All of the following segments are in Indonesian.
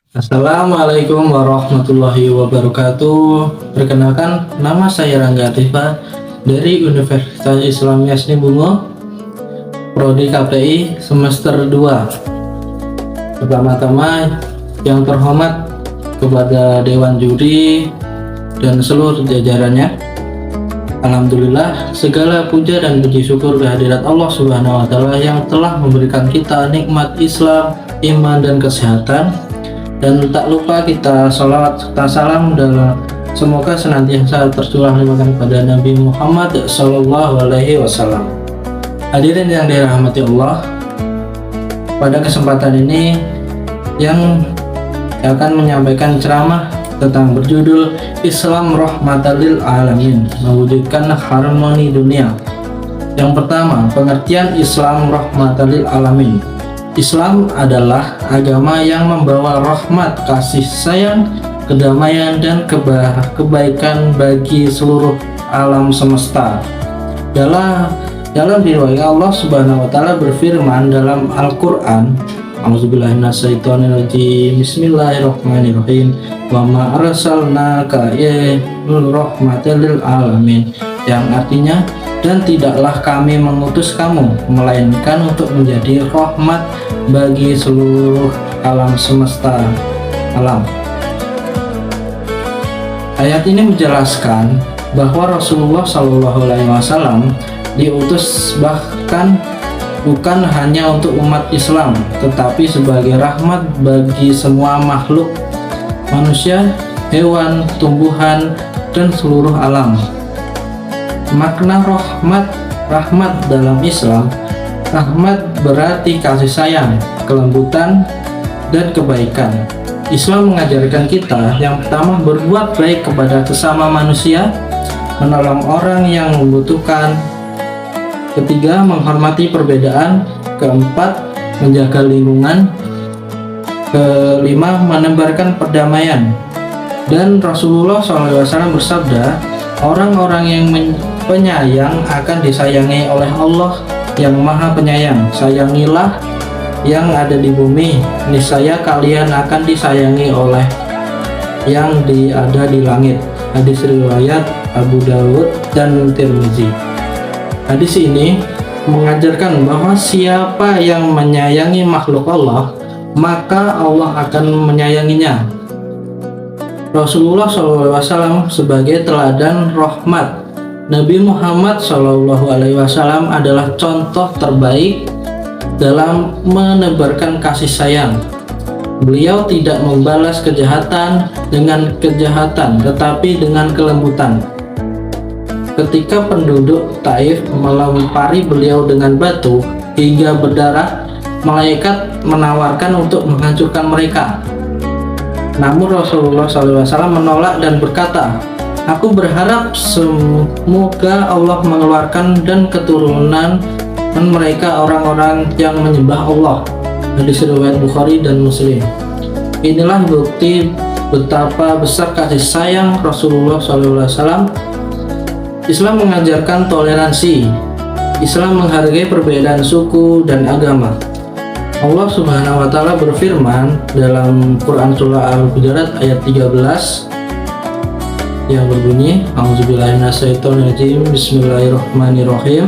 Assalamualaikum warahmatullahi wabarakatuh. Perkenalkan, nama saya Rangga Atifa dari Universitas Islam Yasni Bungo, Prodi KPI semester 2. Pertama-tama yang terhormat kepada Dewan Juri dan seluruh jajarannya. Alhamdulillah, segala puja dan puji syukur kehadirat Allah Subhanahu wa Ta'ala yang telah memberikan kita nikmat Islam, iman, dan kesehatan. Dan tak lupa kita salawat serta salam dan semoga senantiasa tercurah limpahkan kepada Nabi Muhammad Sallallahu Alaihi Wasallam. Hadirin yang dirahmati Allah, pada kesempatan ini yang akan menyampaikan ceramah tentang berjudul Islam Rahmatan lil Alamin, mewujudkan harmoni dunia. Yang pertama, pengertian Islam Rahmatan lil Alamin. Islam adalah agama yang membawa rahmat, kasih sayang, kedamaian, dan kebaikan bagi seluruh alam semesta. Dalam riwayat Allah Subhanahu wa Ta'ala berfirman dalam Al-Qur'an, A'udzubillahiminasyaitonirrajim, Bismillahirrahmanirrahim, wa ma arsalnaka illa rahmatan lil alamin, yang artinya, dan tidaklah kami mengutus kamu melainkan untuk menjadi rahmat bagi seluruh alam semesta alam. Ayat ini menjelaskan bahwa Rasulullah Shallallahu Alaihi Wasallam diutus bahkan bukan hanya untuk umat Islam, tetapi sebagai rahmat bagi semua makhluk, manusia, hewan, tumbuhan, dan seluruh alam. Makna rahmat dalam Islam, rahmat berarti kasih sayang, kelembutan, dan kebaikan. Islam mengajarkan kita yang pertama berbuat baik kepada sesama manusia, menolong orang yang membutuhkan. Ketiga, menghormati perbedaan. Keempat, menjaga lingkungan. Kelima, menebarkan perdamaian. Dan Rasulullah SAW bersabda, orang-orang yang penyayang akan disayangi oleh Allah yang Maha Penyayang. Sayangilah yang ada di bumi, niscaya kalian akan disayangi oleh yang ada di langit. Hadis riwayat Abu Dawud dan Tirmizi. Hadis ini mengajarkan bahwa siapa yang menyayangi makhluk Allah, maka Allah akan menyayanginya. Rasulullah SAW sebagai teladan rahmat. Nabi Muhammad SAW adalah contoh terbaik dalam menebarkan kasih sayang. Beliau tidak membalas kejahatan dengan kejahatan, tetapi dengan kelembutan. Ketika penduduk Taif melempari beliau dengan batu hingga berdarah, malaikat menawarkan untuk menghancurkan mereka. Namun Rasulullah SAW menolak dan berkata, "Aku berharap semoga Allah mengeluarkan dan keturunan mereka orang-orang yang menyembah Allah." Hadis riwayat Bukhari dan Muslim. Inilah bukti betapa besar kasih sayang Rasulullah SAW. Islam mengajarkan toleransi. Islam menghargai perbedaan suku dan agama. Allah Subhanahu wa Ta'ala berfirman dalam Quran Surah Al-Hujurat ayat 13 yang berbunyi, A'udzubillahiminasyaitonirrajim, Bismillahirrahmanirrahim.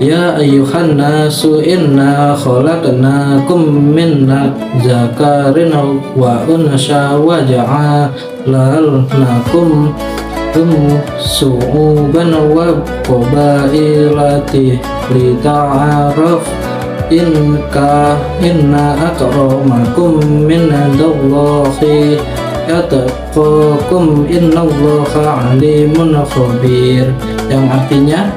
Ya ayyuhan nasu inna khalaqnakum min dzakarin wa unsha wa ja'alnakum syu'uban wa qabailati lita'araf inna akramakum mindallahi yataqakum innallaha alimun khabir, yang artinya,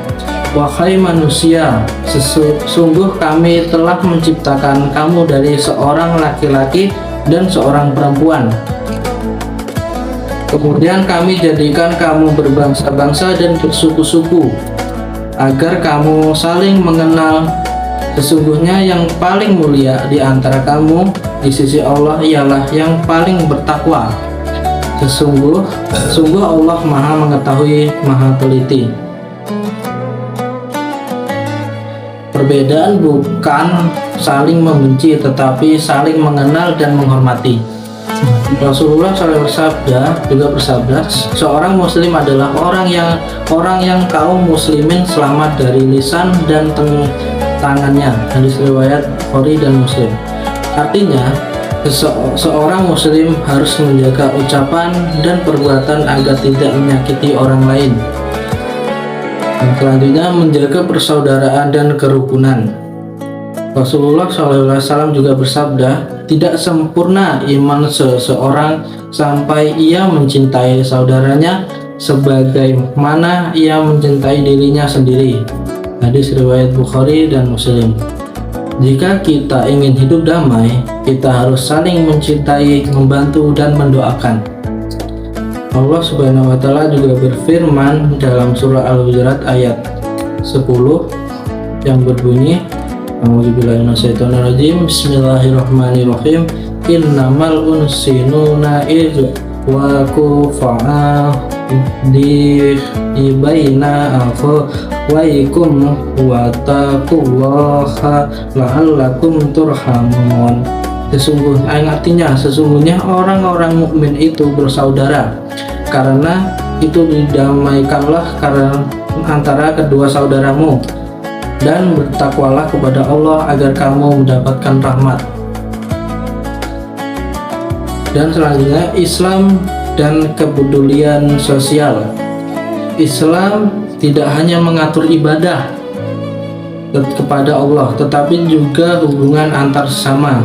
wahai manusia, sesungguh kami telah menciptakan kamu dari seorang laki-laki dan seorang perempuan. Kemudian kami jadikan kamu berbangsa-bangsa dan bersuku-suku, agar kamu saling mengenal. Sesungguhnya yang paling mulia di antara kamu di sisi Allah ialah yang paling bertakwa. Sungguh Allah Maha Mengetahui, Maha Teliti. Perbedaan bukan saling membenci, tetapi saling mengenal dan menghormati. Rasulullah juga bersabda, seorang muslim adalah orang yang kaum muslimin selamat dari lisan dan tangannya. Hadis riwayat Bukhari dan Muslim. Artinya, seorang muslim harus menjaga ucapan dan perbuatan agar tidak menyakiti orang lain. Dan selanjutnya, menjaga persaudaraan dan kerukunan. Rasulullah SAW juga bersabda, tidak sempurna iman seseorang sampai ia mencintai saudaranya sebagaimana ia mencintai dirinya sendiri. Hadis riwayat Bukhari dan Muslim. Jika kita ingin hidup damai, kita harus saling mencintai, membantu, dan mendoakan. Allah Subhanahu wa Ta'ala juga berfirman dalam surah Al-Hujurat ayat 10 yang berbunyi, A'udzubillahiminasyaitonirrajim. Bismillahirrahmanirrahim. Innamal unsinuna idh wa kufa'a di baina akhawaikum wa taqullaha la'allakum turhamun. Sesungguhnya orang-orang mukmin itu bersaudara, karena itu didamaikanlah karena antara kedua saudaramu, dan bertakwalah kepada Allah agar kamu mendapatkan rahmat. Dan selanjutnya, Islam dan kepedulian sosial. Islam tidak hanya mengatur ibadah kepada Allah, tetapi juga hubungan antar sesama.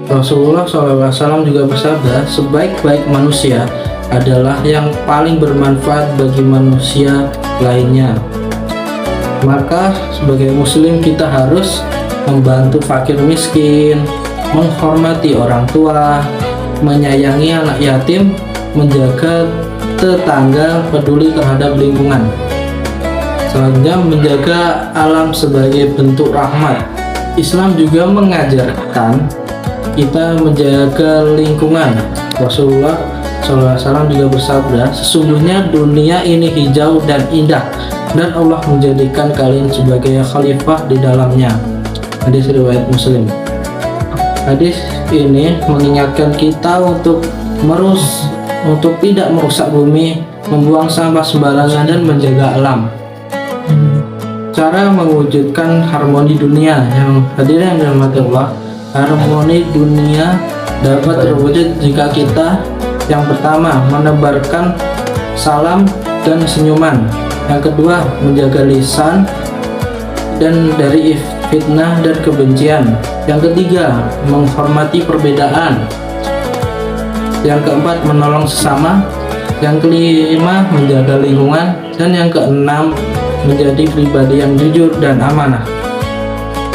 Rasulullah SAW juga bersabda, sebaik-baik manusia adalah yang paling bermanfaat bagi manusia lainnya. Maka sebagai muslim kita harus membantu fakir miskin, menghormati orang tua, menyayangi anak yatim, menjaga tetangga, peduli terhadap lingkungan. Selanjutnya, menjaga alam sebagai bentuk rahmat. Islam juga mengajarkan kita menjaga lingkungan. Rasulullah SAW juga bersabda, sesungguhnya dunia ini hijau dan indah, dan Allah menjadikan kalian sebagai khalifah di dalamnya. Hadis riwayat Muslim. Hadis ini mengingatkan kita untuk tidak merusak bumi, membuang sampah sembarangan, dan menjaga alam. Cara mewujudkan harmoni dunia yang hadirin yang dirahmati Allah, harmoni dunia dapat terwujud jika kita yang pertama menebarkan salam dan senyuman, yang kedua menjaga lisan dan dari fitnah dan kebencian, yang ketiga menghormati perbedaan, yang keempat menolong sesama, yang kelima menjaga lingkungan, dan yang keenam menjadi pribadi yang jujur dan amanah.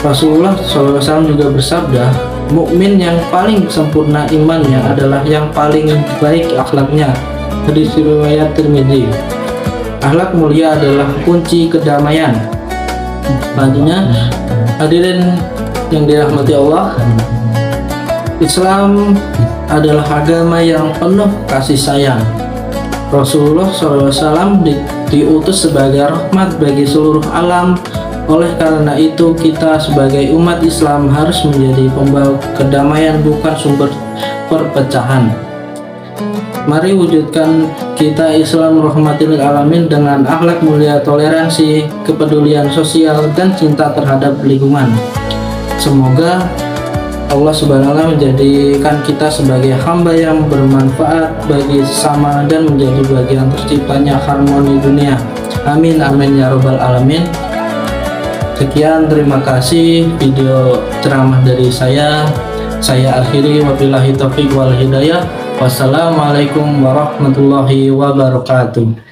Rasulullah SAW juga bersabda, mukmin yang paling sempurna imannya adalah yang paling baik akhlaknya. Hadis riwayat Tirmidzi. Akhlak mulia adalah kunci kedamaian. Selanjutnya, hadirin yang dirahmati Allah, Islam adalah agama yang penuh kasih sayang. Rasulullah SAW diutus sebagai rahmat bagi seluruh alam. Oleh karena itu, kita sebagai umat Islam harus menjadi pembawa kedamaian, bukan sumber perpecahan. Mari wujudkan kita Islam rahmatil alamin dengan akhlak mulia, toleransi, kepedulian sosial, dan cinta terhadap lingkungan. Semoga Allah Subhanahu wa Ta'ala menjadikan kita sebagai hamba yang bermanfaat bagi sesama dan menjadi bagian terciptanya harmoni dunia. Amin amin ya robbal alamin. Sekian, terima kasih video ceramah dari saya akhiri, wabillahi taufiq wal hidayah. Wassalamualaikum warahmatullahi wabarakatuh.